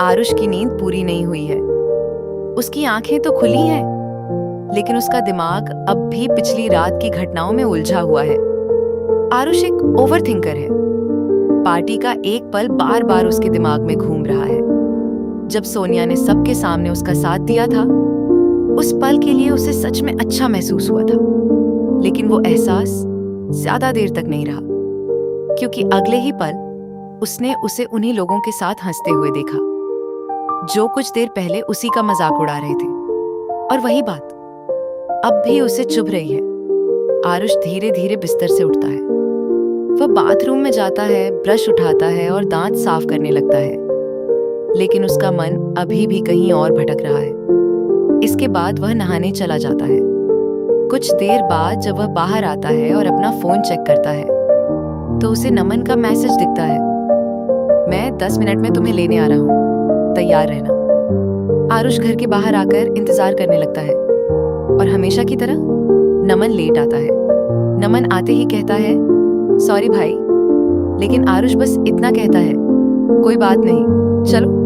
आरुष की नींद पूरी नहीं हुई है। उसकी आंखें तो खुली हैं, लेकिन उसका दिमाग अब भी पिछली रात की घटनाओं में उलझा हुआ है। आरुष एक ओवरथिंकर है। पार्टी का एक पल बार बार उसके दिमाग में घूम रहा है। जब सोनिया ने सबके सामने उसका साथ दिया था, उस पल के लिए उसे सच में अच्छा महसूस हुआ था। लेकिन वो एहसास ज्यादा देर तक नहीं रहा, क्योंकि अगले ही पल उसने उसे उन्हीं लोगों के साथ हंसते हुए देखा जो कुछ देर पहले उसी का मजाक उड़ा रहे थे। और वही बात अब भी उसे चुभ रही है। आरुष धीरे धीरे बिस्तर से उठता है। वह बाथरूम में जाता है, ब्रश उठाता है और दांत साफ करने लगता है। लेकिन उसका मन अभी भी कहीं और भटक रहा है। इसके बाद वह नहाने चला जाता है। कुछ देर बाद जब वह बाहर आता है और अपना फोन चेक करता है, तो उसे नमन का मैसेज दिखता है, मैं 10 मिनट में तुम्हें लेने आ रहा हूँ, तैयार रहना। आरुष घर के बाहर आकर इंतजार करने लगता है और हमेशा की तरह नमन लेट आता है। नमन आते ही कहता है, सॉरी भाई। लेकिन आरुष बस इतना कहता है, कोई बात नहीं, चलो।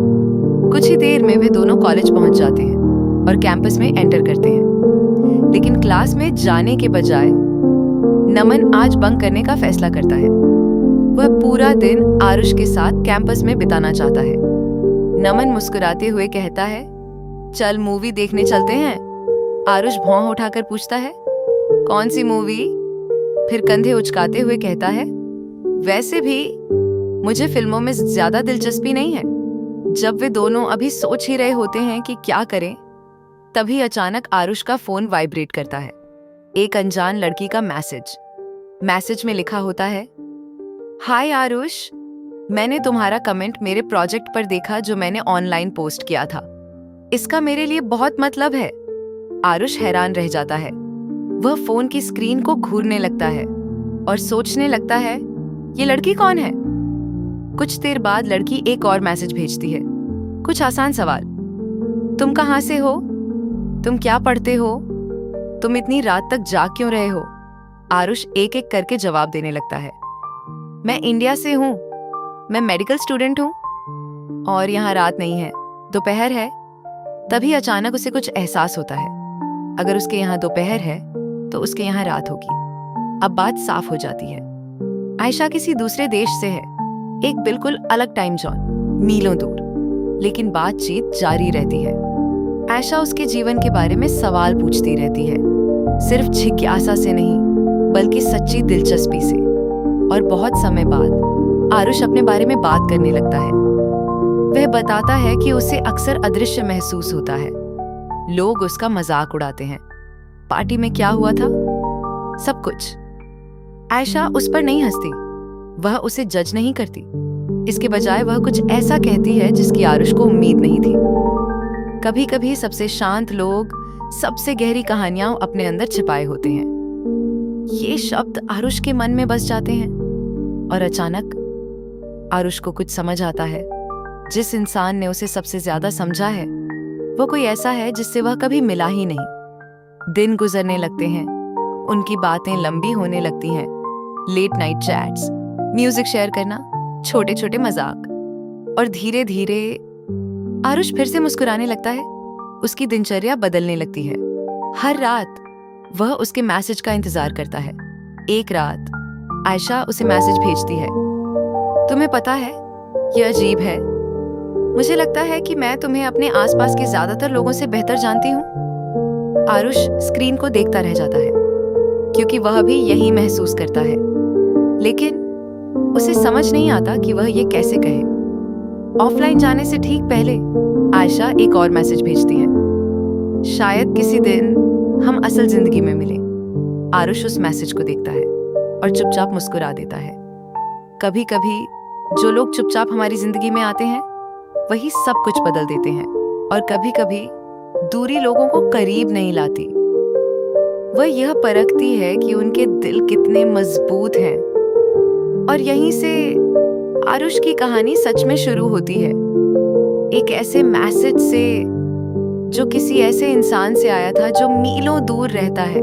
कुछ ही देर में वे दोनों कॉलेज पहुंच जाते हैं और कैंपस में एंटर करते हैं। लेकिन क्लास में जाने के बजाय नमन आज बंक करने का फैसला करता है। वह पूरा दिन आरुष के साथ कैंपस में बिताना चाहता है। नमन मुस्कुराते हुए कहता है, चल मूवी देखने चलते हैं। आरुष भौं उठाकर पूछता है, कौन सी मूवी? फिर कंधे उचकाते हुए कहता है, वैसे भी मुझे फिल्मों में ज्यादा दिलचस्पी नहीं है। जब वे दोनों अभी सोच ही रहे होते हैं कि क्या करें, तभी अचानक आरुष का फोन वाइब्रेट करता है। एक अनजान लड़की का मैसेज में लिखा होता है, हाय आरुष, मैंने तुम्हारा कमेंट मेरे प्रोजेक्ट पर देखा जो मैंने ऑनलाइन पोस्ट किया था। इसका मेरे लिए बहुत मतलब है। आरुष हैरान रह जाता है। वह फोन की स्क्रीन को घूरने लगता है और सोचने लगता है, ये लड़की कौन है? कुछ देर बाद लड़की एक और मैसेज भेजती है, कुछ आसान सवाल, तुम कहाँ से हो? तुम क्या पढ़ते हो? तुम इतनी रात तक जाग क्यों रहे हो? आरुष एक एक करके जवाब देने लगता है, मैं इंडिया से हूँ, मैं मेडिकल स्टूडेंट हूँ और यहाँ रात नहीं है, दोपहर है। तभी अचानक उसे कुछ एहसास होता है, अगर उसके यहाँ दोपहर है तो उसके यहाँ रात होगी। अब बात साफ हो जाती है। आयशा किसी दूसरे देश से है, एक बिल्कुल अलग टाइम जोन, मीलों दूर। लेकिन बातचीत जारी रहती है। आयशा उसके जीवन के बारे में सवाल पूछती रहती है, सिर्फ जिज्ञासा से नहीं बल्कि सच्ची दिलचस्पी से। और बहुत समय बाद आरुष अपने बारे में बात करने लगता है। वह बताता है कि उसे अक्सर अदृश्य महसूस होता है। लोग उसका मजाक उड़ाते हैं। पार्टी में क्या हुआ था, सब कुछ। आयशा उस पर नहीं हंसती, वह उसे जज नहीं करती। इसके बजाय वह कुछ ऐसा कहती है जिसकी आरुष को उम्मीद नहीं थी। कभी कभी सबसे शांत लोग सबसे गहरी कहानियां अपने अंदर छिपाए होते हैं। ये शब्द आरुष के मन में बस जाते हैं और अचानक आरुष को कुछ समझ आता है। जिस इंसान ने उसे सबसे ज्यादा समझा है, वो कोई ऐसा है जिससे वह कभी मिला ही नहीं। दिन गुजरने लगते हैं, उनकी बातें लंबी होने लगती हैं। Late night chats, music share करना, छोटे छोटे मजाक, और धीरे धीरे आरुष फिर से मुस्कुराने लगता है। उसकी दिनचर्या बदलने लगती है। हर रात वह उसके मैसेज का इंतजार करता है। एक रात आयशा उसे मैसेज भेजती है, तुम्हें पता है, यह अजीब है, मुझे लगता है कि मैं तुम्हें अपने आसपास के ज्यादातर लोगों से बेहतर जानती हूँ। आरुष स्क्रीन को देखता रह जाता है, क्योंकि वह भी यही महसूस करता है। लेकिन उसे समझ नहीं आता कि वह ये कैसे कहे। ऑफलाइन जाने से ठीक पहले आयशा एक और मैसेज भेजती है, शायद किसी दिन हम असल जिंदगी में मिलें। आरुष उस मैसेज को देखता है और चुपचाप मुस्कुरा देता है। कभी कभी जो लोग चुपचाप हमारी जिंदगी में आते हैं, वही सब कुछ बदल देते हैं। और कभी कभी दूरी लोगों को करीब नहीं लाती, वह यह परखती है कि उनके दिल कितने मजबूत हैं। और यहीं से आरुष की कहानी सच में शुरू होती है, एक ऐसे मैसेज से जो किसी ऐसे इंसान से आया था जो मीलों दूर रहता है।